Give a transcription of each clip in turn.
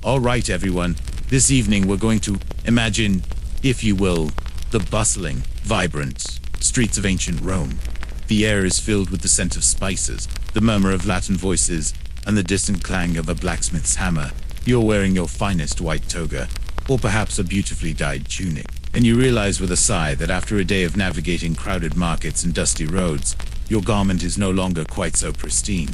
Alright everyone, this evening we're going to imagine, if you will, the bustling, vibrant streets of ancient Rome. The air is filled with the scent of spices, the murmur of Latin voices, and the distant clang of a blacksmith's hammer. You're wearing your finest white toga, or perhaps a beautifully dyed tunic, and you realize with a sigh that after a day of navigating crowded markets and dusty roads, your garment is no longer quite so pristine.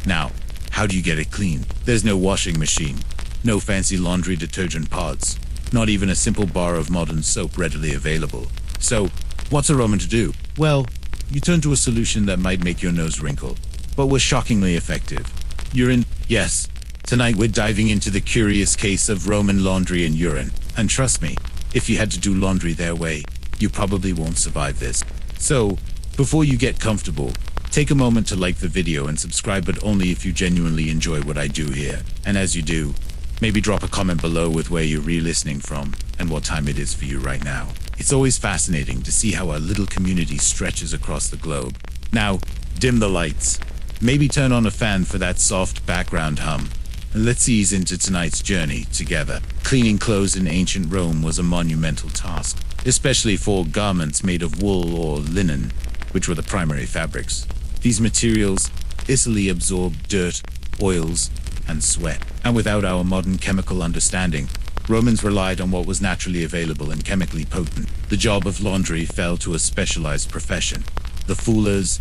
Now, how do you get it clean? There's no washing machine, no fancy laundry detergent pods, not even a simple bar of modern soap readily available. So, what's a Roman to do? Well, you turn to a solution that might make your nose wrinkle, but was shockingly effective. Urine. Yes, tonight we're diving into the curious case of Roman laundry and urine. And trust me, if you had to do laundry their way, you probably won't survive this. So, before you get comfortable, take a moment to like the video and subscribe, but only if you genuinely enjoy what I do here. And as you do, maybe drop a comment below with where you're re-listening from and what time it is for you right now. It's always fascinating to see how our little community stretches across the globe. Now, dim the lights. Maybe turn on a fan for that soft background hum. And let's ease into tonight's journey together. Cleaning clothes in ancient Rome was a monumental task, especially for garments made of wool or linen, which were the primary fabrics. These materials easily absorbed dirt, oils, and sweat. And without our modern chemical understanding, Romans relied on what was naturally available and chemically potent. The job of laundry fell to a specialized profession, the fullers,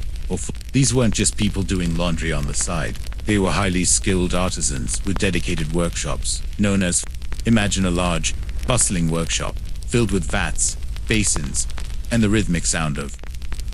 these weren't just people doing laundry on the side. They were highly skilled artisans with dedicated workshops, known as. Imagine a large, bustling workshop, filled with vats, basins, and the rhythmic sound of.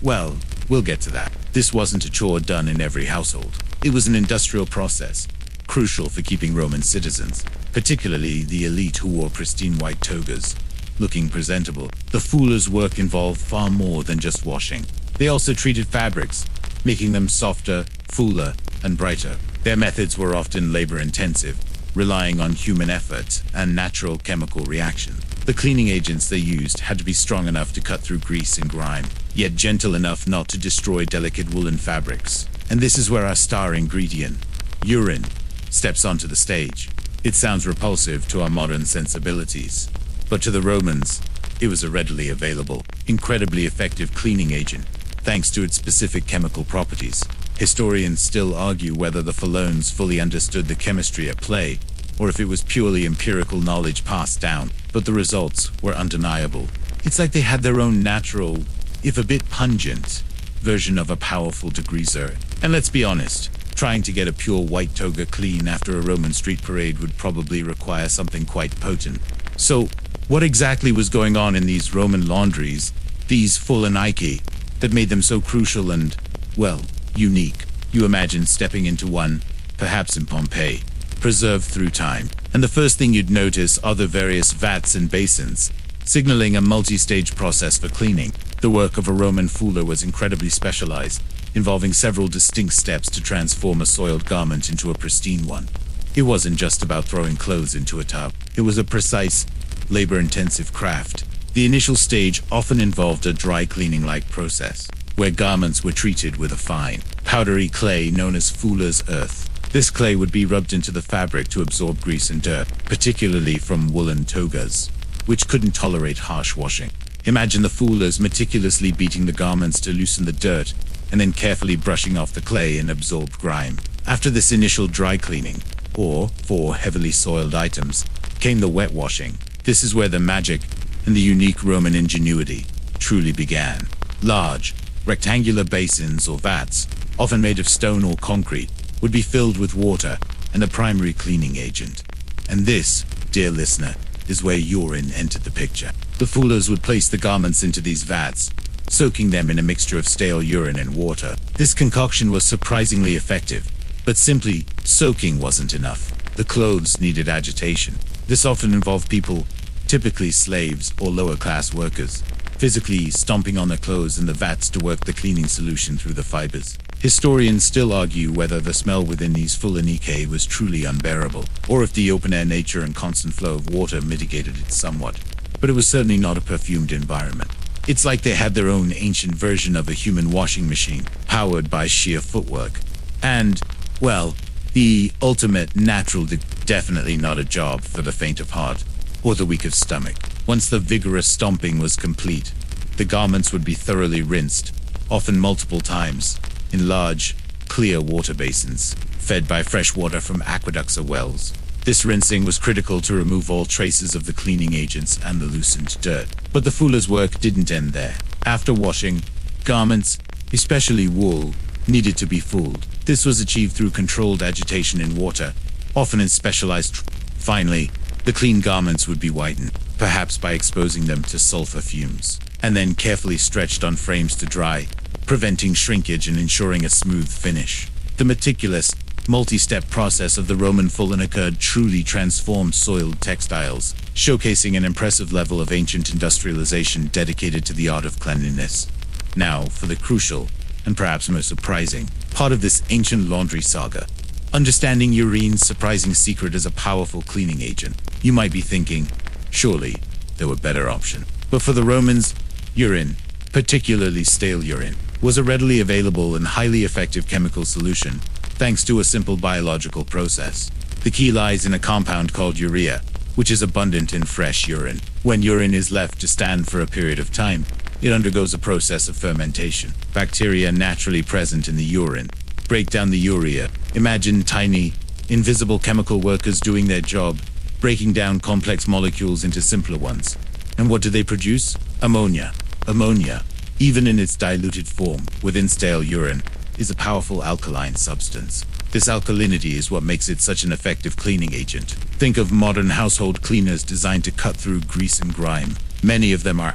Well, we'll get to that. This wasn't a chore done in every household. It was an industrial process, crucial for keeping Roman citizens, particularly the elite who wore pristine white togas, looking presentable. The fullers' work involved far more than just washing. They also treated fabrics, making them softer, fuller, and brighter. Their methods were often labor-intensive, relying on human effort and natural chemical reaction. The cleaning agents they used had to be strong enough to cut through grease and grime, yet gentle enough not to destroy delicate woolen fabrics. And this is where our star ingredient, urine, steps onto the stage. It sounds repulsive to our modern sensibilities, but to the Romans, it was a readily available, incredibly effective cleaning agent, thanks to its specific chemical properties. Historians still argue whether the fullones fully understood the chemistry at play, or if it was purely empirical knowledge passed down, but the results were undeniable. It's like they had their own natural, if a bit pungent, version of a powerful degreaser. And let's be honest, trying to get a pure white toga clean after a Roman street parade would probably require something quite potent. So, what exactly was going on in these Roman laundries, these fullonica, that made them so crucial and, well, unique? You imagine stepping into one, perhaps in Pompeii, preserved through time, and the first thing you'd notice are the various vats and basins, signaling a multi-stage process for cleaning. The work of a Roman fuller was incredibly specialized, involving several distinct steps to transform a soiled garment into a pristine one. It wasn't just about throwing clothes into a tub. It was a precise, labor-intensive craft. The initial stage often involved a dry cleaning-like process, where garments were treated with a fine, powdery clay known as fuller's earth. This clay would be rubbed into the fabric to absorb grease and dirt, particularly from woolen togas, which couldn't tolerate harsh washing. Imagine the fullers meticulously beating the garments to loosen the dirt, and then carefully brushing off the clay and absorbed grime. After this initial dry cleaning, or, for heavily soiled items, came the wet washing. This is where the magic and the unique Roman ingenuity truly began. Large, rectangular basins or vats, often made of stone or concrete, would be filled with water and the primary cleaning agent. And this, dear listener, is where urine entered the picture. The fullers would place the garments into these vats, soaking them in a mixture of stale urine and water. This concoction was surprisingly effective, but simply soaking wasn't enough. The clothes needed agitation. This often involved people, typically slaves or lower-class workers, physically stomping on their clothes in the vats to work the cleaning solution through the fibers. Historians still argue whether the smell within these fullonica was truly unbearable, or if the open-air nature and constant flow of water mitigated it somewhat. But it was certainly not a perfumed environment. It's like they had their own ancient version of a human washing machine, powered by sheer footwork. And, well, The ultimate natural definitely not a job for the faint of heart or the weak of stomach. Once the vigorous stomping was complete, the garments would be thoroughly rinsed, often multiple times, in large, clear water basins, fed by fresh water from aqueducts or wells. This rinsing was critical to remove all traces of the cleaning agents and the loosened dirt. But the fuller's work didn't end there. After washing, garments, especially wool, needed to be fulled. This was achieved through controlled agitation in water, often in specialized. Finally, the clean garments would be whitened, perhaps by exposing them to sulfur fumes, and then carefully stretched on frames to dry, preventing shrinkage and ensuring a smooth finish. The meticulous, multi-step process of the Roman fullonica truly transformed soiled textiles, showcasing an impressive level of ancient industrialization dedicated to the art of cleanliness. Now, for the crucial, and perhaps most surprising, part of this ancient laundry saga. Understanding urine's surprising secret as a powerful cleaning agent. You might be thinking, surely there were better options. But for the Romans, urine, particularly stale urine, was a readily available and highly effective chemical solution, thanks to a simple biological process. The key lies in a compound called urea, which is abundant in fresh urine. When urine is left to stand for a period of time, it undergoes a process of fermentation. Bacteria naturally present in the urine break down the urea. Imagine tiny, invisible chemical workers doing their job, breaking down complex molecules into simpler ones. And what do they produce? Ammonia. Ammonia, even in its diluted form within stale urine, is a powerful alkaline substance. This alkalinity is what makes it such an effective cleaning agent. Think of modern household cleaners designed to cut through grease and grime. Many of them are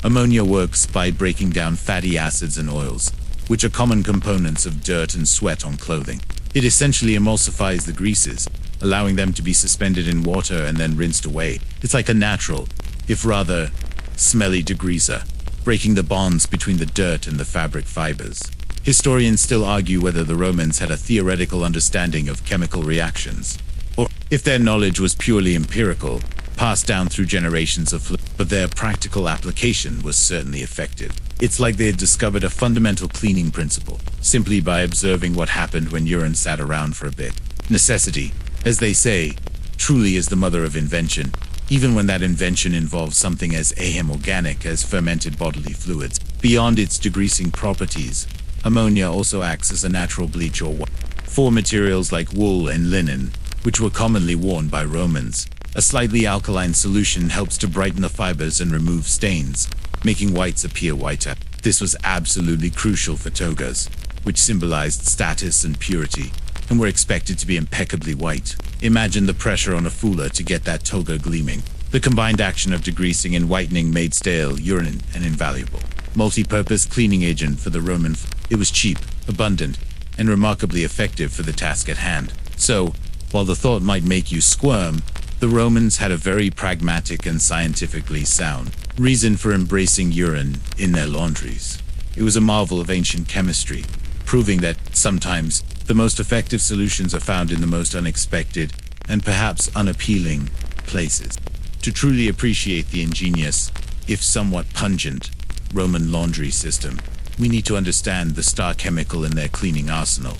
Ammonia works by breaking down fatty acids and oils, which are common components of dirt and sweat on clothing. It essentially emulsifies the greases, allowing them to be suspended in water and then rinsed away. It's like a natural, if rather smelly degreaser, breaking the bonds between the dirt and the fabric fibers. Historians still argue whether the Romans had a theoretical understanding of chemical reactions, or if their knowledge was purely empirical, passed down through generations of but their practical application was certainly effective. It's like they had discovered a fundamental cleaning principle, simply by observing what happened when urine sat around for a bit. Necessity, as they say, truly is the mother of invention, even when that invention involves something as ahem-organic as fermented bodily fluids. Beyond its degreasing properties, ammonia also acts as a natural bleach for materials like wool and linen, which were commonly worn by Romans. A slightly alkaline solution helps to brighten the fibers and remove stains, making whites appear whiter. This was absolutely crucial for togas, which symbolized status and purity, and were expected to be impeccably white. Imagine the pressure on a fuller to get that toga gleaming. The combined action of degreasing and whitening made stale urine an invaluable, multi-purpose cleaning agent for the Roman. It was cheap, abundant, and remarkably effective for the task at hand. So, while the thought might make you squirm, the Romans had a very pragmatic and scientifically sound reason for embracing urine in their laundries. It was a marvel of ancient chemistry, proving that sometimes the most effective solutions are found in the most unexpected and perhaps unappealing places. To truly appreciate the ingenious, if somewhat pungent, Roman laundry system, we need to understand the star chemical in their cleaning arsenal: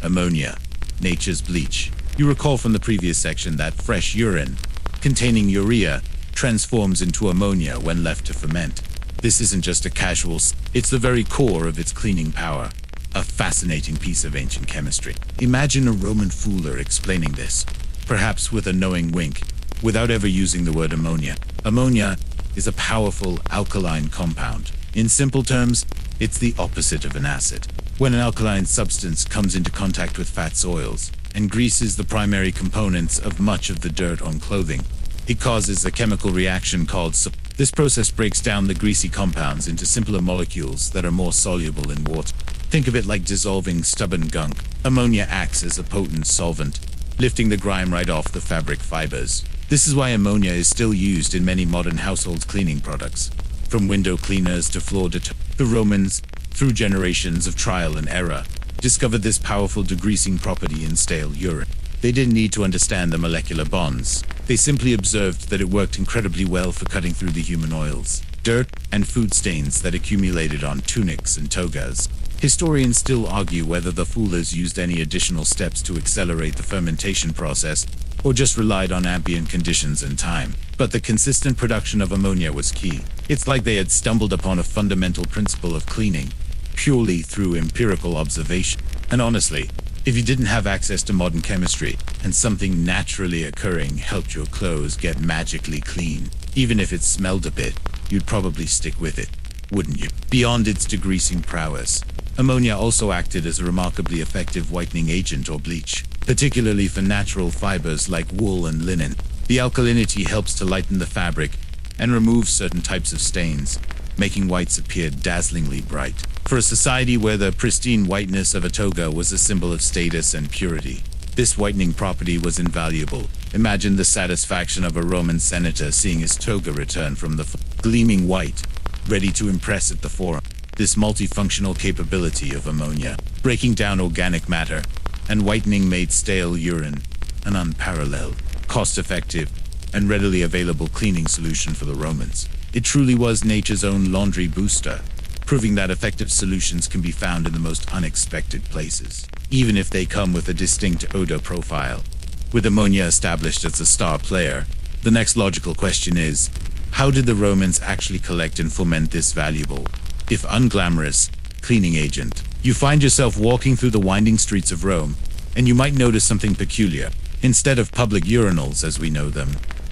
ammonia, nature's bleach. You recall from the previous section that fresh urine, containing urea, transforms into ammonia when left to ferment. This isn't just a casual, it's the very core of its cleaning power. A fascinating piece of ancient chemistry. Imagine a Roman fuller explaining this, perhaps with a knowing wink, without ever using the word ammonia. Ammonia is a powerful alkaline compound. In simple terms, it's the opposite of an acid. When an alkaline substance comes into contact with fats, oils, and greases, the primary components of much of the dirt on clothing, it causes a chemical reaction called This process breaks down the greasy compounds into simpler molecules that are more soluble in water. Think of it like dissolving stubborn gunk. Ammonia acts as a potent solvent, lifting the grime right off the fabric fibers. This is why ammonia is still used in many modern household cleaning products, from window cleaners to floor detergent. The Romans, through generations of trial and error, discovered this powerful degreasing property in stale urine. They didn't need to understand the molecular bonds. They simply observed that it worked incredibly well for cutting through the human oils, dirt, and food stains that accumulated on tunics and togas. Historians still argue whether the fullones used any additional steps to accelerate the fermentation process, or just relied on ambient conditions and time. But the consistent production of ammonia was key. It's like they had stumbled upon a fundamental principle of cleaning, purely through empirical observation. And honestly, if you didn't have access to modern chemistry, and something naturally occurring helped your clothes get magically clean, even if it smelled a bit, you'd probably stick with it, wouldn't you? Beyond its degreasing prowess, ammonia also acted as a remarkably effective whitening agent or bleach, particularly for natural fibers like wool and linen. The alkalinity helps to lighten the fabric and remove certain types of stains, making whites appear dazzlingly bright. For a society where the pristine whiteness of a toga was a symbol of status and purity, this whitening property was invaluable. Imagine the satisfaction of a Roman senator seeing his toga return from the gleaming white, ready to impress at the forum. This multifunctional capability of ammonia, breaking down organic matter and whitening made stale urine an unparalleled, cost-effective, and readily available cleaning solution for the Romans. It truly was nature's own laundry booster, proving that effective solutions can be found in the most unexpected places, even if they come with a distinct odor profile. With ammonia established as a star player, the next logical question is, how did the Romans actually collect and foment this valuable, if unglamorous, cleaning agent? You find yourself walking through the winding streets of Rome, and you might notice something peculiar. Instead of public urinals as we know them,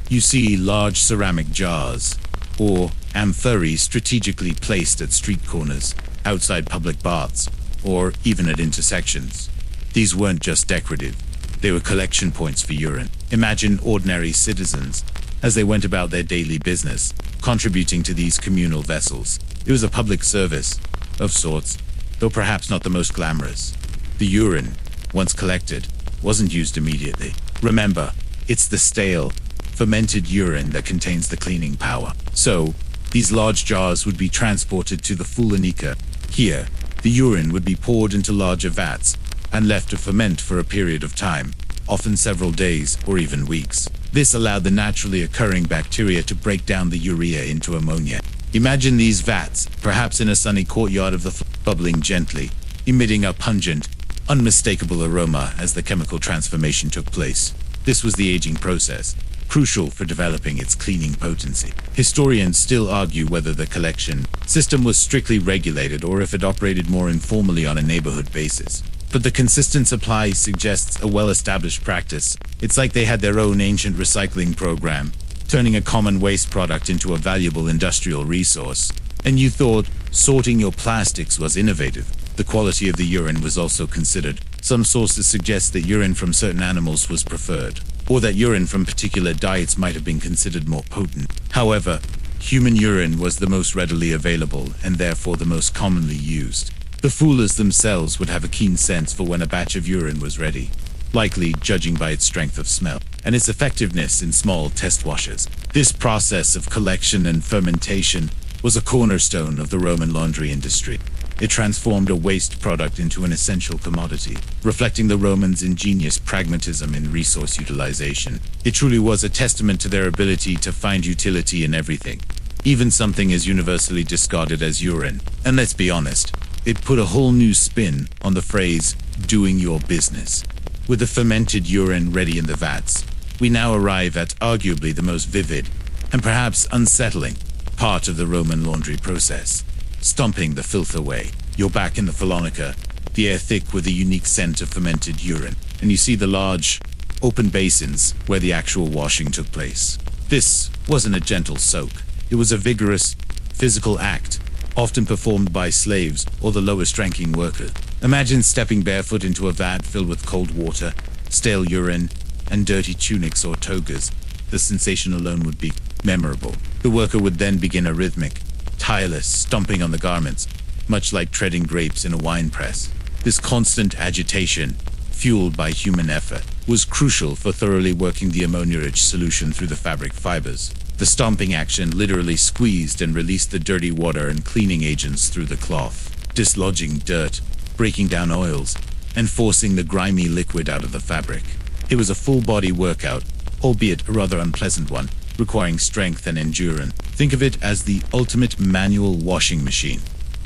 you see large ceramic jars, or amphorae strategically placed at street corners, outside public baths, or even at intersections. These weren't just decorative, they were collection points for urine. Imagine ordinary citizens, as they went about their daily business, contributing to these communal vessels. It was a public service, of sorts, though perhaps not the most glamorous. The urine, once collected, wasn't used immediately. Remember, it's the stale, fermented urine that contains the cleaning power. So, these large jars would be transported to the fullonica. Here, the urine would be poured into larger vats and left to ferment for a period of time, often several days or even weeks. This allowed the naturally occurring bacteria to break down the urea into ammonia. Imagine these vats, perhaps in a sunny courtyard of the bubbling gently, emitting a pungent, unmistakable aroma as the chemical transformation took place. This was the aging process, crucial for developing its cleaning potency. Historians still argue whether the collection system was strictly regulated or if it operated more informally on a neighborhood basis. But the consistent supply suggests a well-established practice. It's like they had their own ancient recycling program, turning a common waste product into a valuable industrial resource. And you thought sorting your plastics was innovative. The quality of the urine was also considered. Some sources suggest that urine from certain animals was preferred, or that urine from particular diets might have been considered more potent. However, human urine was the most readily available and therefore the most commonly used. The fullones themselves would have a keen sense for when a batch of urine was ready, likely judging by its strength of smell and its effectiveness in small test washers. This process of collection and fermentation was a cornerstone of the Roman laundry industry. It transformed a waste product into an essential commodity, reflecting the Romans' ingenious pragmatism in resource utilization. It truly was a testament to their ability to find utility in everything, even something as universally discarded as urine. And let's be honest, it put a whole new spin on the phrase, doing your business. With the fermented urine ready in the vats, we now arrive at arguably the most vivid, and perhaps unsettling, part of the Roman laundry process. Stomping the filth away. You're back in the fullonica, the air thick with a unique scent of fermented urine, and you see the large, open basins where the actual washing took place. This wasn't a gentle soak. It was a vigorous, physical act, often performed by slaves or the lowest-ranking workers. Imagine stepping barefoot into a vat filled with cold water, stale urine, and dirty tunics or togas. The sensation alone would be memorable. The worker would then begin a rhythmic, tireless stomping on the garments, much like treading grapes in a wine press. This constant agitation, fueled by human effort, was crucial for thoroughly working the ammonia-rich solution through the fabric fibers. The stomping action literally squeezed and released the dirty water and cleaning agents through the cloth, dislodging dirt, breaking down oils, and forcing the grimy liquid out of the fabric. It was a full-body workout, albeit a rather unpleasant one, requiring strength and endurance. Think of it as the ultimate manual washing machine,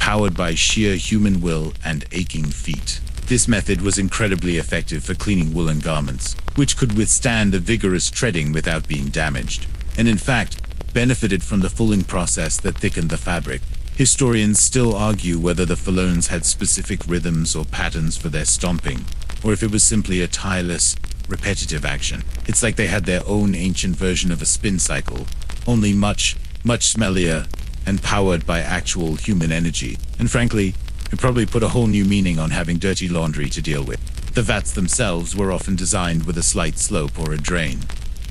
powered by sheer human will and aching feet. This method was incredibly effective for cleaning woolen garments, which could withstand the vigorous treading without being damaged, and in fact, benefited from the fulling process that thickened the fabric. Historians still argue whether the fullones had specific rhythms or patterns for their stomping, or if it was simply a tireless, repetitive action. It's like they had their own ancient version of a spin cycle, only much, much smellier and powered by actual human energy. And frankly, it probably put a whole new meaning on having dirty laundry to deal with. The vats themselves were often designed with a slight slope or a drain,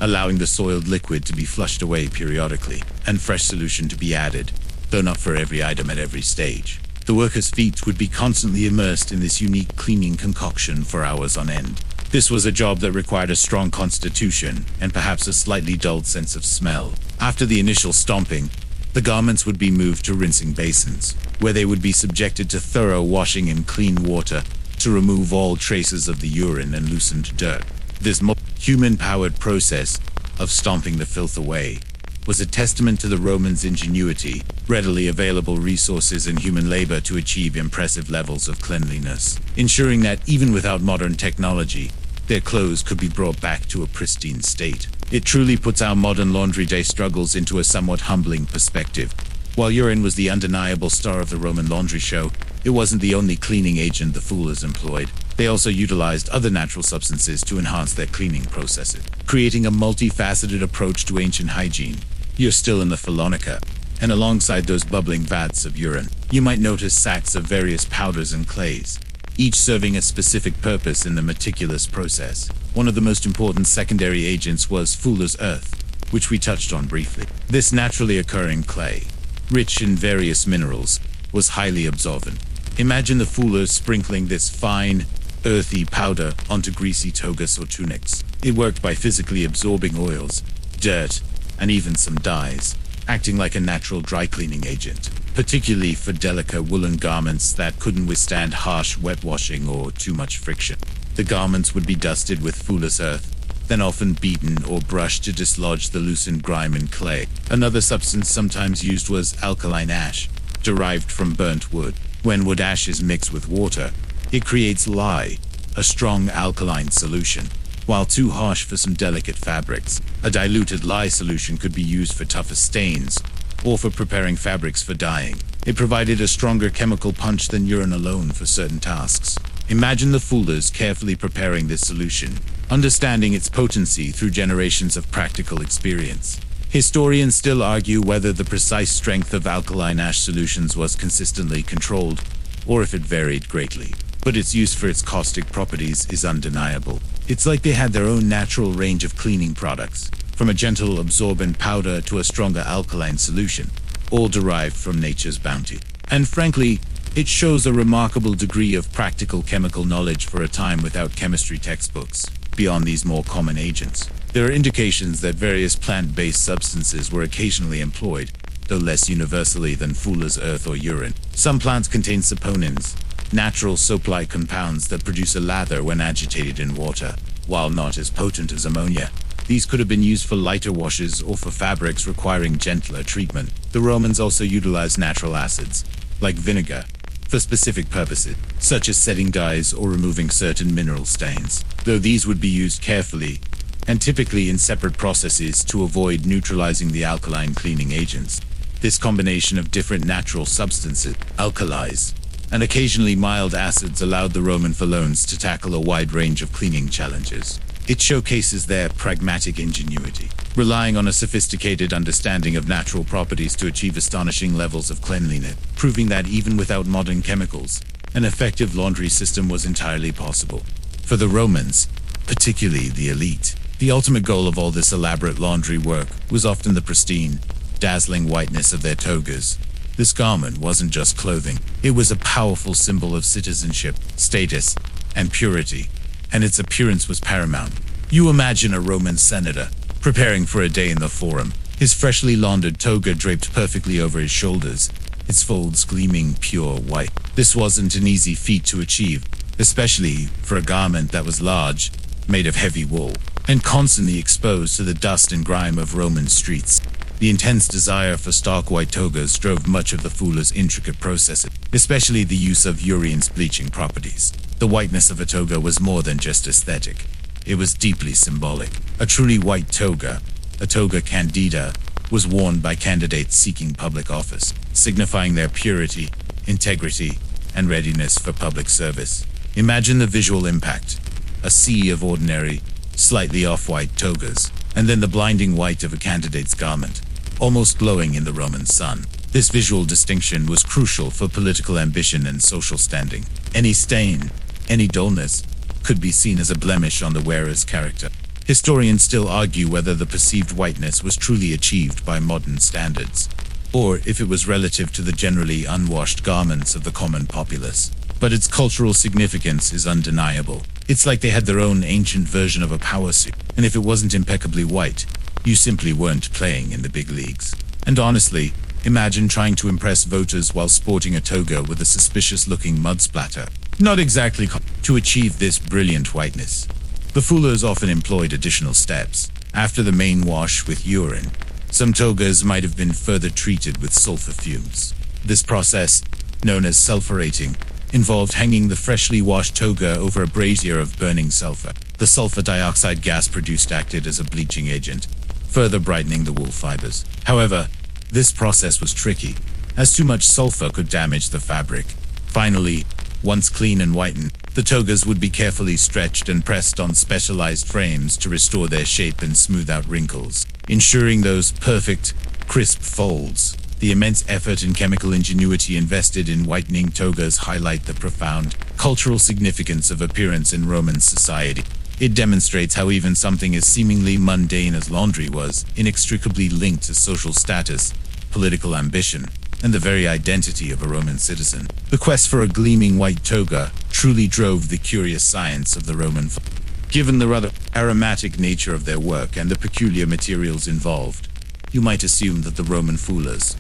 allowing the soiled liquid to be flushed away periodically, and fresh solution to be added, though not for every item at every stage. The workers' feet would be constantly immersed in this unique cleaning concoction for hours on end. This was a job that required a strong constitution and perhaps a slightly dulled sense of smell. After the initial stomping, the garments would be moved to rinsing basins, where they would be subjected to thorough washing in clean water to remove all traces of the urine and loosened dirt. This human-powered process of stomping the filth away was a testament to the Romans' ingenuity, readily available resources, and human labor to achieve impressive levels of cleanliness, ensuring that even without modern technology, their clothes could be brought back to a pristine state. It truly puts our modern laundry day struggles into a somewhat humbling perspective. While urine was the undeniable star of the Roman laundry show, it wasn't the only cleaning agent the fullerers employed. They also utilized other natural substances to enhance their cleaning processes, creating a multifaceted approach to ancient hygiene. You're still in the fullonica, and alongside those bubbling vats of urine, you might notice sacks of various powders and clays, each serving a specific purpose in the meticulous process. One of the most important secondary agents was fuller's earth, which we touched on briefly. This naturally occurring clay, rich in various minerals, was highly absorbent. Imagine the fullers sprinkling this fine, earthy powder onto greasy togas or tunics. It worked by physically absorbing oils, dirt, and even some dyes, acting like a natural dry cleaning agent, particularly for delicate woolen garments that couldn't withstand harsh wet washing or too much friction. The garments would be dusted with fuller's earth, then often beaten or brushed to dislodge the loosened grime and clay. Another substance sometimes used was alkaline ash, derived from burnt wood. When wood ash is mixed with water, it creates lye, a strong alkaline solution. While too harsh for some delicate fabrics, a diluted lye solution could be used for tougher stains or for preparing fabrics for dyeing. It provided a stronger chemical punch than urine alone for certain tasks. Imagine the fullers carefully preparing this solution, understanding its potency through generations of practical experience. Historians still argue whether the precise strength of alkaline ash solutions was consistently controlled, or if it varied greatly. But its use for its caustic properties is undeniable. It's like they had their own natural range of cleaning products, from a gentle absorbent powder to a stronger alkaline solution, all derived from nature's bounty. And frankly, it shows a remarkable degree of practical chemical knowledge for a time without chemistry textbooks. Beyond these more common agents, there are indications that various plant-based substances were occasionally employed, though less universally than fuller's earth or urine. Some plants contain saponins, natural soap-like compounds that produce a lather when agitated in water. While not as potent as ammonia, these could have been used for lighter washes or for fabrics requiring gentler treatment. The Romans also utilized natural acids, like vinegar, for specific purposes, such as setting dyes or removing certain mineral stains, though these would be used carefully and typically in separate processes to avoid neutralizing the alkaline cleaning agents. This combination of different natural substances, alkalis, and occasionally mild acids allowed the Roman fullones to tackle a wide range of cleaning challenges. It showcases their pragmatic ingenuity, relying on a sophisticated understanding of natural properties to achieve astonishing levels of cleanliness, proving that even without modern chemicals, an effective laundry system was entirely possible. For the Romans, particularly the elite, the ultimate goal of all this elaborate laundry work was often the pristine, dazzling whiteness of their togas. This garment wasn't just clothing, it was a powerful symbol of citizenship, status, and purity, and its appearance was paramount. You imagine a Roman senator preparing for a day in the forum, his freshly laundered toga draped perfectly over his shoulders, its folds gleaming pure white. This wasn't an easy feat to achieve, especially for a garment that was large, made of heavy wool, and constantly exposed to the dust and grime of Roman streets. The intense desire for stark white togas drove much of the fuller's intricate processes, especially the use of urine's bleaching properties. The whiteness of a toga was more than just aesthetic. It was deeply symbolic. A truly white toga, a toga candida, was worn by candidates seeking public office, signifying their purity, integrity, and readiness for public service. Imagine the visual impact: a sea of ordinary, slightly off-white togas, and then the blinding white of a candidate's garment, almost glowing in the Roman sun. This visual distinction was crucial for political ambition and social standing. Any stain, any dullness, could be seen as a blemish on the wearer's character. Historians still argue whether the perceived whiteness was truly achieved by modern standards, or if it was relative to the generally unwashed garments of the common populace. But its cultural significance is undeniable. It's like they had their own ancient version of a power suit, and if it wasn't impeccably white, you simply weren't playing in the big leagues. And honestly, imagine trying to impress voters while sporting a toga with a suspicious-looking mud splatter. Not exactly to achieve this brilliant whiteness, the fullers often employed additional steps. After the main wash with urine, some togas might have been further treated with sulfur fumes. This process, known as sulfurating, involved hanging the freshly washed toga over a brazier of burning sulfur. The sulfur dioxide gas produced acted as a bleaching agent, further brightening the wool fibers. However, this process was tricky, as too much sulfur could damage the fabric. Finally, once clean and whitened, the togas would be carefully stretched and pressed on specialized frames to restore their shape and smooth out wrinkles, ensuring those perfect, crisp folds. The immense effort and chemical ingenuity invested in whitening togas highlight the profound cultural significance of appearance in Roman society. It demonstrates how even something as seemingly mundane as laundry was inextricably linked to social status, political ambition, and the very identity of a Roman citizen. The quest for a gleaming white toga truly drove the curious science of the Roman folk. Given the rather aromatic nature of their work and the peculiar materials involved, you might assume that the Roman fullers,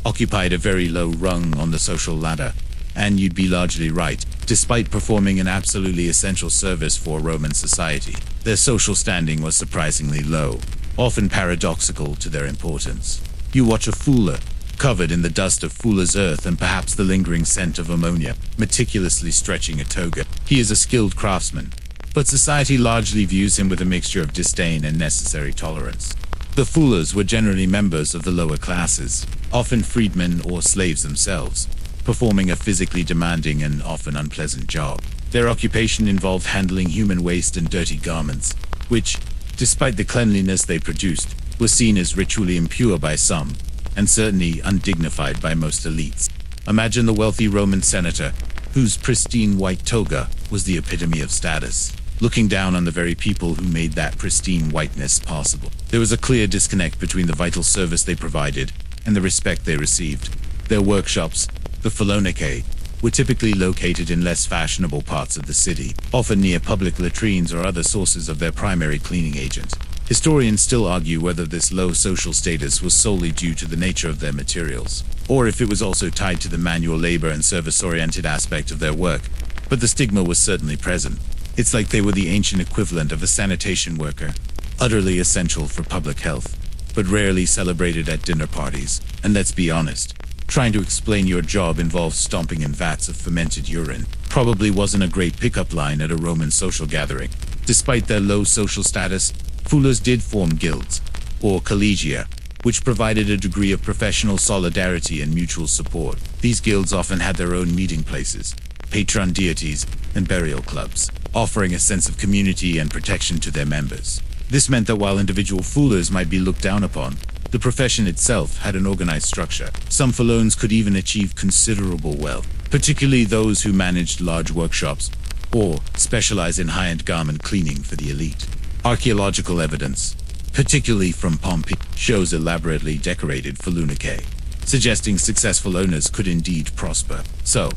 occupied a very low rung on the social ladder, and you'd be largely right. Despite performing an absolutely essential service for Roman society, their social standing was surprisingly low, often paradoxical to their importance. You watch a fuller, covered in the dust of fuller's earth and perhaps the lingering scent of ammonia, meticulously stretching a toga. He is a skilled craftsman, but society largely views him with a mixture of disdain and necessary tolerance. The fullers were generally members of the lower classes, often freedmen or slaves themselves, performing a physically demanding and often unpleasant job. Their occupation involved handling human waste and dirty garments, which, despite the cleanliness they produced, was seen as ritually impure by some, and certainly undignified by most elites. Imagine the wealthy Roman senator, whose pristine white toga was the epitome of status, looking down on the very people who made that pristine whiteness possible. There was a clear disconnect between the vital service they provided and the respect they received. Their workshops, the fullonicae, were typically located in less fashionable parts of the city, often near public latrines or other sources of their primary cleaning agent. Historians still argue whether this low social status was solely due to the nature of their materials, or if it was also tied to the manual labor and service-oriented aspect of their work, but the stigma was certainly present. It's like they were the ancient equivalent of a sanitation worker, utterly essential for public health, but rarely celebrated at dinner parties. And let's be honest, trying to explain your job involves stomping in vats of fermented urine probably wasn't a great pickup line at a Roman social gathering. Despite their low social status, fullers did form guilds, or collegia, which provided a degree of professional solidarity and mutual support. These guilds often had their own meeting places, patron deities, and burial clubs, offering a sense of community and protection to their members. This meant that while individual fullers might be looked down upon, the profession itself had an organized structure. Some fullones could even achieve considerable wealth, particularly those who managed large workshops or specialized in high-end garment cleaning for the elite. Archaeological evidence, particularly from Pompeii, shows elaborately decorated fullonicae, suggesting successful owners could indeed prosper. So,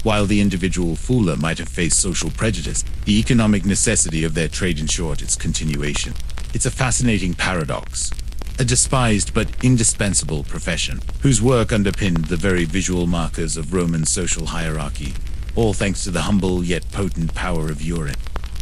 while the individual fuller might have faced social prejudice, the economic necessity of their trade ensured its continuation. It's a fascinating paradox. A despised but indispensable profession, whose work underpinned the very visual markers of Roman social hierarchy, all thanks to the humble yet potent power of urine.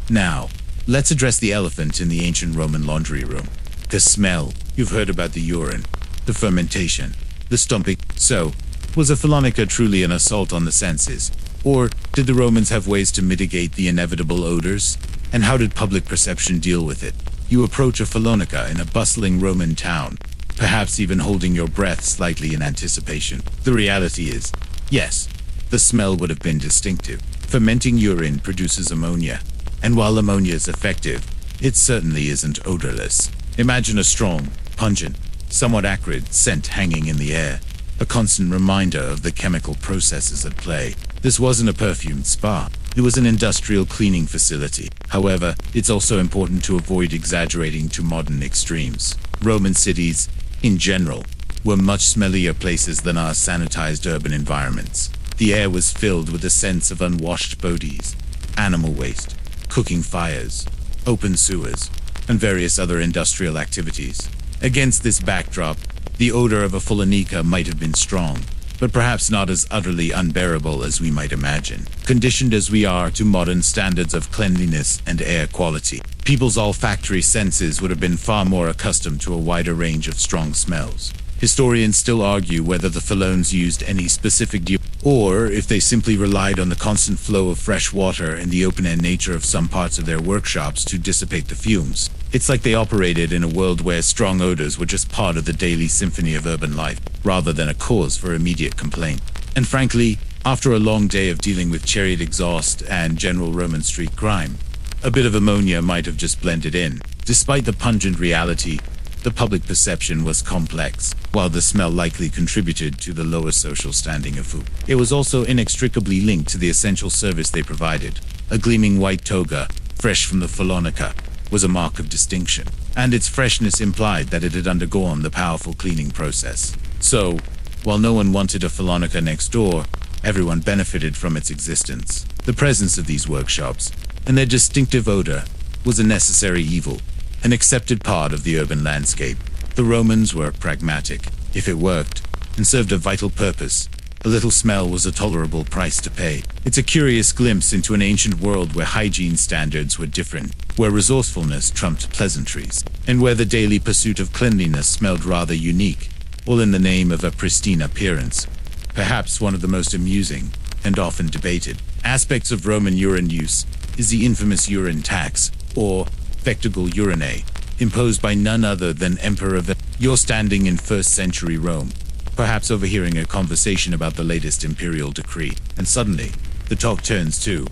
Now, let's address the elephant in the ancient Roman laundry room: The smell. You've heard about the urine, the fermentation, the stomping. So, was a fullonica truly an assault on the senses? Or did the Romans have ways to mitigate the inevitable odors? And how did public perception deal with it? You approach a fullonica in a bustling Roman town, perhaps even holding your breath slightly in anticipation. The reality is, yes, the smell would have been distinctive. Fermenting urine produces ammonia, and while ammonia is effective, it certainly isn't odorless. Imagine a strong, pungent, somewhat acrid scent hanging in the air, a constant reminder of the chemical processes at play. This wasn't a perfumed spa. It was an industrial cleaning facility. However, it's also important to avoid exaggerating to modern extremes. Roman cities, in general, were much smellier places than our sanitized urban environments. The air was filled with a sense of unwashed bodies, animal waste, cooking fires, open sewers, and various other industrial activities. Against this backdrop, the odor of a fullonica might have been strong, but perhaps not as utterly unbearable as we might imagine. Conditioned as we are to modern standards of cleanliness and air quality, people's olfactory senses would have been far more accustomed to a wider range of strong smells. Historians still argue whether the fullones used any specific or if they simply relied on the constant flow of fresh water and the open-air nature of some parts of their workshops to dissipate the fumes. It's like they operated in a world where strong odors were just part of the daily symphony of urban life, rather than a cause for immediate complaint. And frankly, after a long day of dealing with chariot exhaust and general Roman street crime, a bit of ammonia might have just blended in. Despite the pungent reality, the public perception was complex. While the smell likely contributed to the lower social standing of food, it was also inextricably linked to the essential service they provided. A gleaming white toga, fresh from the fullonica, was a mark of distinction, and its freshness implied that it had undergone the powerful cleaning process. So, while no one wanted a fullonica next door, everyone benefited from its existence. The presence of these workshops, and their distinctive odor, was a necessary evil, an accepted part of the urban landscape. The Romans were pragmatic. If it worked, and served a vital purpose, a little smell was a tolerable price to pay. It's a curious glimpse into an ancient world where hygiene standards were different, where resourcefulness trumped pleasantries, and where the daily pursuit of cleanliness smelled rather unique, all in the name of a pristine appearance. Perhaps one of the most amusing, and often debated, aspects of Roman urine use is the infamous urine tax, or spectacle urinae, imposed by none other than Emperor Vats. You're standing in 1st century Rome, perhaps overhearing a conversation about the latest imperial decree, and suddenly, the talk turns to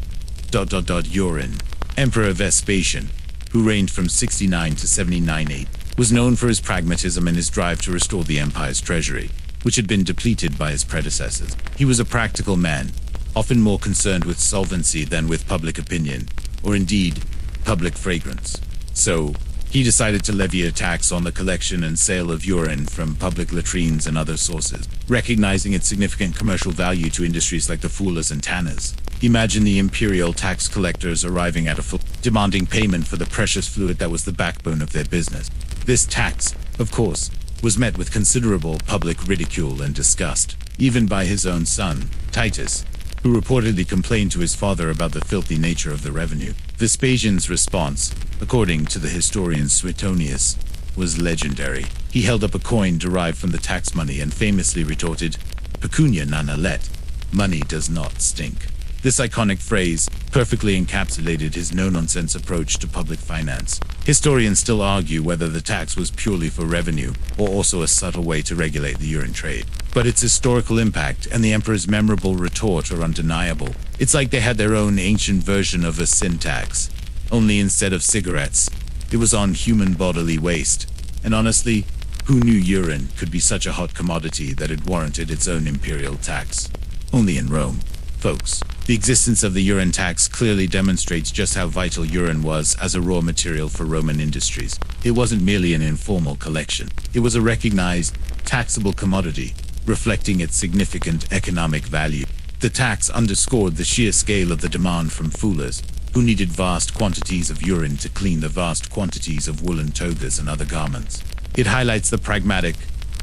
urine. Emperor Vespasian, who reigned from 69 to 79 AD, was known for his pragmatism and his drive to restore the empire's treasury, which had been depleted by his predecessors. He was a practical man, often more concerned with solvency than with public opinion, or indeed, public fragrance. So, he decided to levy a tax on the collection and sale of urine from public latrines and other sources, recognizing its significant commercial value to industries like the fullers and tanners. Imagine the imperial tax collectors arriving at demanding payment for the precious fluid that was the backbone of their business. This tax, of course, was met with considerable public ridicule and disgust, even by his own son, Titus, who reportedly complained to his father about the filthy nature of the revenue. Vespasian's response, according to the historian Suetonius, was legendary. He held up a coin derived from the tax money and famously retorted, "Pecunia non olet," money does not stink. This iconic phrase perfectly encapsulated his no-nonsense approach to public finance. Historians still argue whether the tax was purely for revenue or also a subtle way to regulate the urine trade. But its historical impact and the emperor's memorable retort are undeniable. It's like they had their own ancient version of a sin tax, only instead of cigarettes, it was on human bodily waste. And honestly, who knew urine could be such a hot commodity that it warranted its own imperial tax? Only in Rome, folks. The existence of the urine tax clearly demonstrates just how vital urine was as a raw material for Roman industries. It wasn't merely an informal collection. It was a recognized, taxable commodity, reflecting its significant economic value. The tax underscored the sheer scale of the demand from fullers, who needed vast quantities of urine to clean the vast quantities of woolen togas and other garments. It highlights the pragmatic,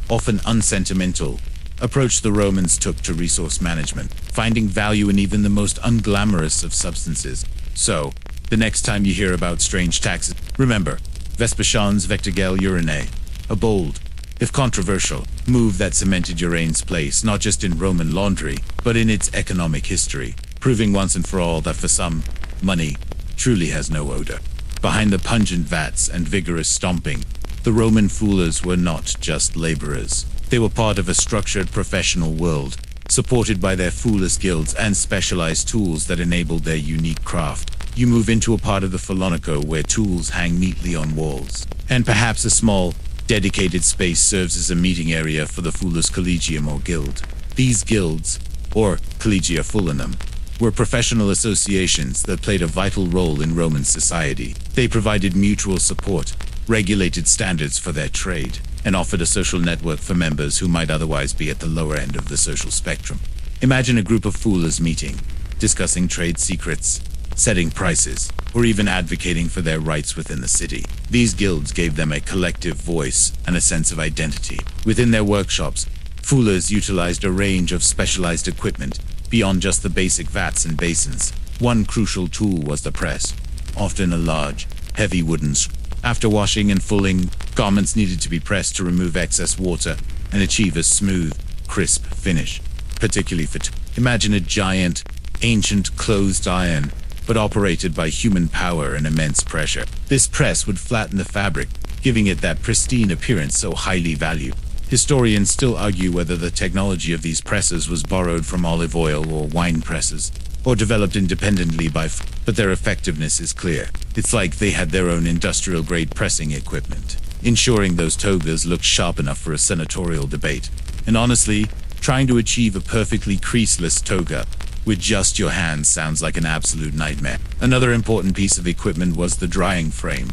often unsentimental, approach the Romans took to resource management, finding value in even the most unglamorous of substances. So, the next time you hear about strange taxes, remember, Vespasian's Vectigel urinae, a bold, if controversial, move that cemented urine's place not just in Roman laundry, but in its economic history, proving once and for all that for some, money truly has no odor. Behind the pungent vats and vigorous stomping, the Roman fullers were not just laborers. They were part of a structured professional world, supported by their fullers guilds and specialized tools that enabled their unique craft. You move into a part of the fullonica where tools hang neatly on walls, and perhaps a small, dedicated space serves as a meeting area for the fullers collegium or guild. These guilds, or collegia fullinum, were professional associations that played a vital role in Roman society. They provided mutual support, regulated standards for their trade, and offered a social network for members who might otherwise be at the lower end of the social spectrum. Imagine a group of fullers meeting, discussing trade secrets, setting prices, or even advocating for their rights within the city. These guilds gave them a collective voice and a sense of identity. Within their workshops, fullers utilized a range of specialized equipment beyond just the basic vats and basins. One crucial tool was the press, often a large, heavy wooden screw. After washing and fulling, garments needed to be pressed to remove excess water and achieve a smooth, crisp finish, particularly for Imagine a giant, ancient closed iron, but operated by human power and immense pressure. This press would flatten the fabric, giving it that pristine appearance so highly valued. Historians still argue whether the technology of these presses was borrowed from olive oil or wine presses, or developed independently but their effectiveness is clear. It's like they had their own industrial-grade pressing equipment, ensuring those togas looked sharp enough for a senatorial debate. And honestly, trying to achieve a perfectly creaseless toga with just your hands sounds like an absolute nightmare. Another important piece of equipment was the drying frame,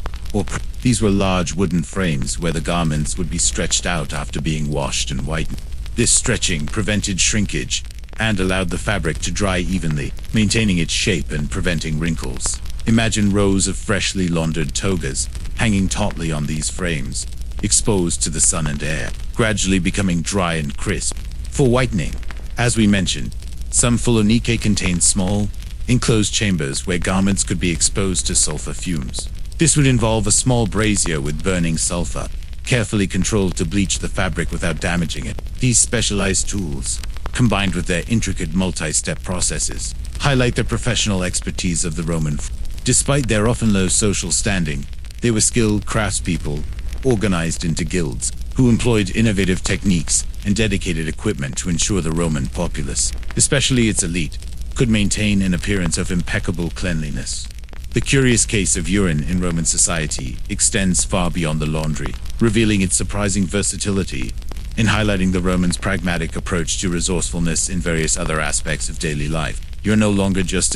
these were large wooden frames where the garments would be stretched out after being washed and whitened. This stretching prevented shrinkage and allowed the fabric to dry evenly, maintaining its shape and preventing wrinkles. Imagine rows of freshly laundered togas hanging tautly on these frames, exposed to the sun and air, gradually becoming dry and crisp. For whitening, as we mentioned, some fullonica contained small, enclosed chambers where garments could be exposed to sulfur fumes. This would involve a small brazier with burning sulfur, carefully controlled to bleach the fabric without damaging it. These specialized tools, combined with their intricate multi-step processes, highlight the professional expertise of the Roman. Despite their often low social standing, they were skilled craftspeople, organized into guilds, who employed innovative techniques and dedicated equipment to ensure the Roman populace, especially its elite, could maintain an appearance of impeccable cleanliness. The curious case of urine in Roman society extends far beyond the laundry, revealing its surprising versatility in highlighting the Romans' pragmatic approach to resourcefulness in various other aspects of daily life. You're no longer just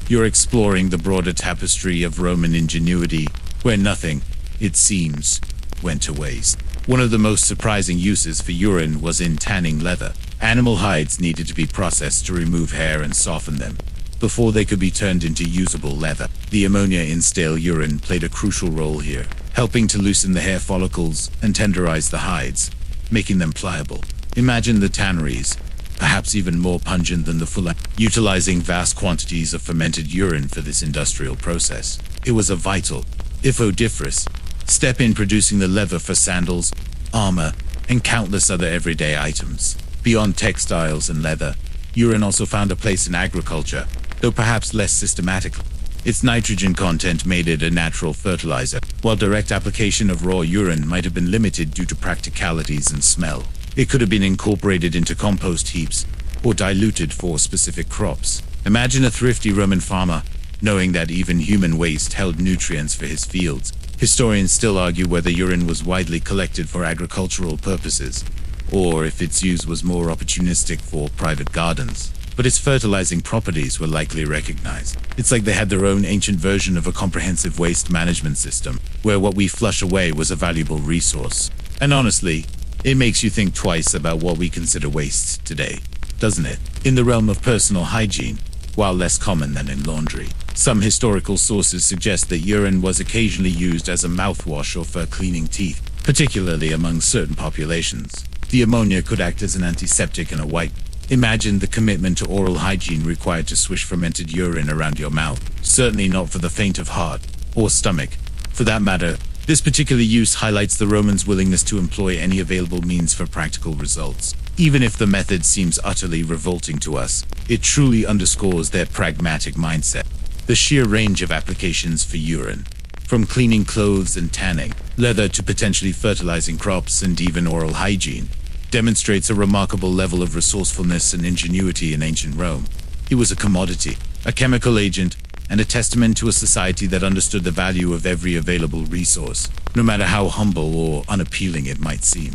you're exploring the broader tapestry of Roman ingenuity, where nothing, it seems, went to waste. One of the most surprising uses for urine was in tanning leather. Animal hides needed to be processed to remove hair and soften them before they could be turned into usable leather. The ammonia in stale urine played a crucial role here, helping to loosen the hair follicles and tenderize the hides, making them pliable. Imagine the tanneries, perhaps even more pungent than the fullones, utilizing vast quantities of fermented urine for this industrial process. It was a vital, if odoriferous, step in producing the leather for sandals, armor, and countless other everyday items. Beyond textiles and leather, urine also found a place in agriculture, though perhaps less systematically. Its nitrogen content made it a natural fertilizer, while direct application of raw urine might have been limited due to practicalities and smell. It could have been incorporated into compost heaps, or diluted for specific crops. Imagine a thrifty Roman farmer, knowing that even human waste held nutrients for his fields. Historians still argue whether urine was widely collected for agricultural purposes, or if its use was more opportunistic for private gardens. But its fertilizing properties were likely recognized. It's like they had their own ancient version of a comprehensive waste management system, where what we flush away was a valuable resource. And honestly, it makes you think twice about what we consider waste today, doesn't it? In the realm of personal hygiene, while less common than in laundry, some historical sources suggest that urine was occasionally used as a mouthwash or for cleaning teeth, particularly among certain populations. The ammonia could act as an antiseptic and a wipe. Imagine the commitment to oral hygiene required to swish fermented urine around your mouth. Certainly not for the faint of heart, or stomach. For that matter, This particular use highlights the Romans' willingness to employ any available means for practical results. Even if the method seems utterly revolting to us, it truly underscores their pragmatic mindset. The sheer range of applications for urine, from cleaning clothes and tanning leather to potentially fertilizing crops and even oral hygiene, demonstrates a remarkable level of resourcefulness and ingenuity in ancient Rome. It was a commodity, a chemical agent, and a testament to a society that understood the value of every available resource, no matter how humble or unappealing it might seem.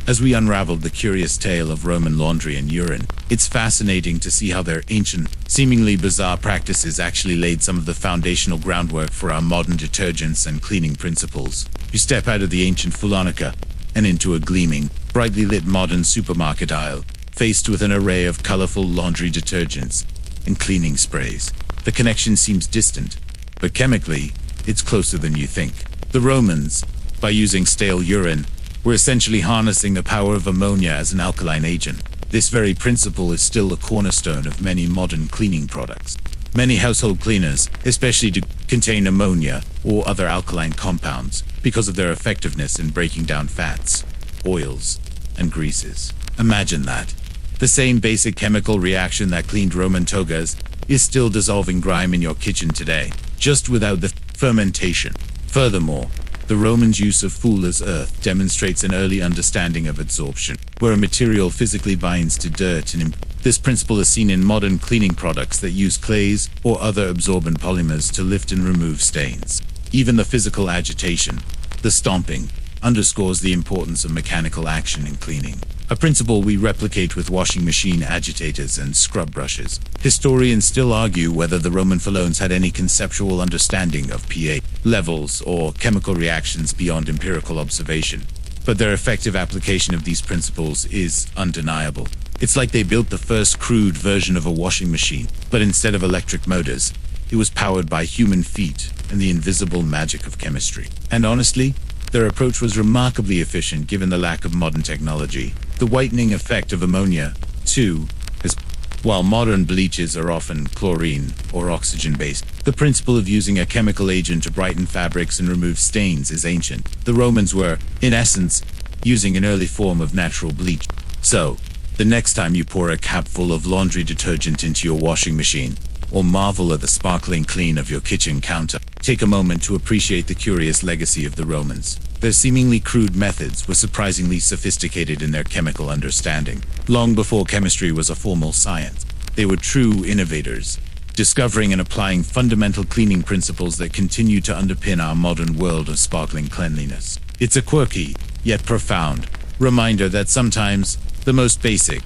As we unraveled the curious tale of Roman laundry and urine, it's fascinating to see how their ancient, seemingly bizarre practices actually laid some of the foundational groundwork for our modern detergents and cleaning principles. You step out of the ancient fullonica and into a gleaming, brightly lit modern supermarket aisle, faced with an array of colorful laundry detergents and cleaning sprays. The connection seems distant, but chemically, it's closer than you think. The Romans, by using stale urine, were essentially harnessing the power of ammonia as an alkaline agent. This very principle is still a cornerstone of many modern cleaning products. Many household cleaners, especially do contain ammonia or other alkaline compounds because of their effectiveness in breaking down fats, oils, and greases. Imagine that. The same basic chemical reaction that cleaned Roman togas is still dissolving grime in your kitchen today, just without the fermentation. Furthermore, the Romans' use of fuller's earth demonstrates an early understanding of adsorption, where a material physically binds to dirt, and this principle is seen in modern cleaning products that use clays or other absorbent polymers to lift and remove stains. Even the physical agitation, the stomping, underscores the importance of mechanical action in cleaning, a principle we replicate with washing machine agitators and scrub brushes. Historians still argue whether the Roman fullones had any conceptual understanding of pH levels or chemical reactions beyond empirical observation, but their effective application of these principles is undeniable. It's like they built the first crude version of a washing machine, but instead of electric motors, it was powered by human feet and the invisible magic of chemistry. And honestly, their approach was remarkably efficient given the lack of modern technology. The whitening effect of ammonia, too, is while modern bleaches are often chlorine or oxygen-based, the principle of using a chemical agent to brighten fabrics and remove stains is ancient. The Romans were, in essence, using an early form of natural bleach. So, the next time you pour a capful of laundry detergent into your washing machine, or marvel at the sparkling clean of your kitchen counter, take a moment to appreciate the curious legacy of the Romans. Their seemingly crude methods were surprisingly sophisticated in their chemical understanding. Long before chemistry was a formal science, they were true innovators, discovering and applying fundamental cleaning principles that continue to underpin our modern world of sparkling cleanliness. It's a quirky, yet profound, reminder that sometimes the most basic,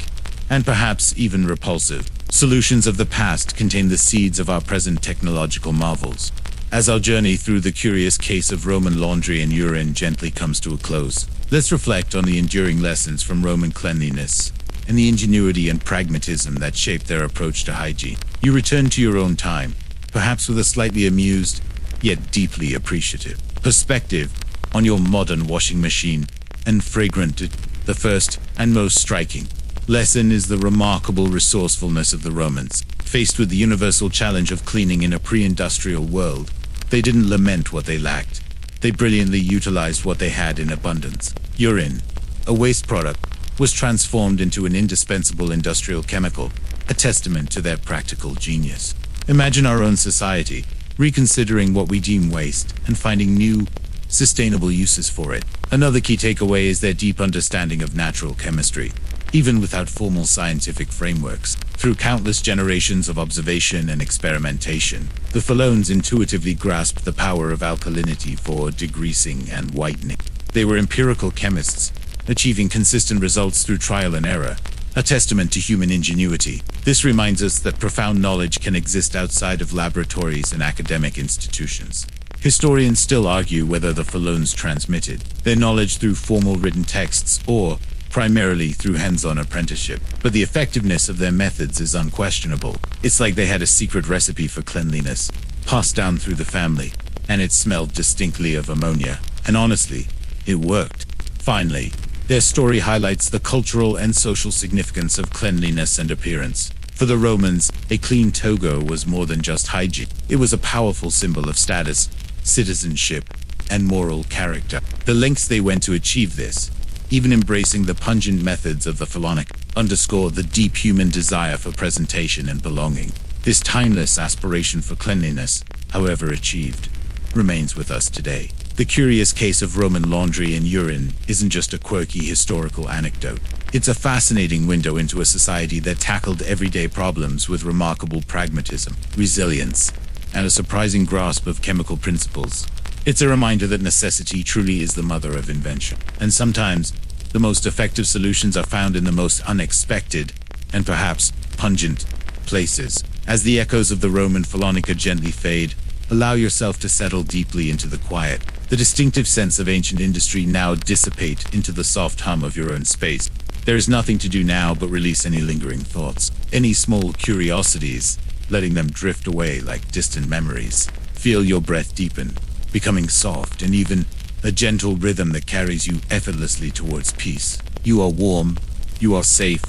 and perhaps even repulsive, solutions of the past contain the seeds of our present technological marvels. As our journey through the curious case of Roman laundry and urine gently comes to a close, let's reflect on the enduring lessons from Roman cleanliness and the ingenuity and pragmatism that shaped their approach to hygiene. You return to your own time, perhaps with a slightly amused, yet deeply appreciative perspective on your modern washing machine and fragrant. The first and most striking lesson is the remarkable resourcefulness of the Romans. Faced with the universal challenge of cleaning in a pre-industrial world, they didn't lament what they lacked. They brilliantly utilized what they had in abundance. Urine, a waste product, was transformed into an indispensable industrial chemical, a testament to their practical genius. Imagine our own society, reconsidering what we deem waste and finding new, sustainable uses for it. Another key takeaway is their deep understanding of natural chemistry. Even without formal scientific frameworks, through countless generations of observation and experimentation, the fullones intuitively grasped the power of alkalinity for degreasing and whitening. They were empirical chemists, achieving consistent results through trial and error, a testament to human ingenuity. This reminds us that profound knowledge can exist outside of laboratories and academic institutions. Historians still argue whether the fullones transmitted their knowledge through formal written texts or primarily through hands-on apprenticeship, but the effectiveness of their methods is unquestionable. It's like they had a secret recipe for cleanliness, passed down through the family, and it smelled distinctly of ammonia. And honestly, it worked. Finally, their story highlights the cultural and social significance of cleanliness and appearance. For the Romans, a clean toga was more than just hygiene. It was a powerful symbol of status, citizenship, and moral character. The lengths they went to achieve this, even embracing the pungent methods of the fullonica, underscore the deep human desire for presentation and belonging. This timeless aspiration for cleanliness, however achieved, remains with us today. The curious case of Roman laundry and urine isn't just a quirky historical anecdote. It's a fascinating window into a society that tackled everyday problems with remarkable pragmatism, resilience, and a surprising grasp of chemical principles. It's a reminder that necessity truly is the mother of invention, and sometimes the most effective solutions are found in the most unexpected and perhaps pungent places. As the echoes of the Roman fullonica gently fade, allow yourself to settle deeply into the quiet. The distinctive sense of ancient industry now dissipate into the soft hum of your own space. There is nothing to do now but release any lingering thoughts, any small curiosities, letting them drift away like distant memories. Feel your breath deepen, becoming soft and even a gentle rhythm that carries you effortlessly towards peace. You are warm, you are safe,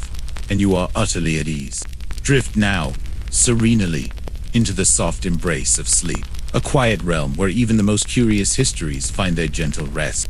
and you are utterly at ease. Drift now, serenely, into the soft embrace of sleep, a quiet realm where even the most curious histories find their gentle rest.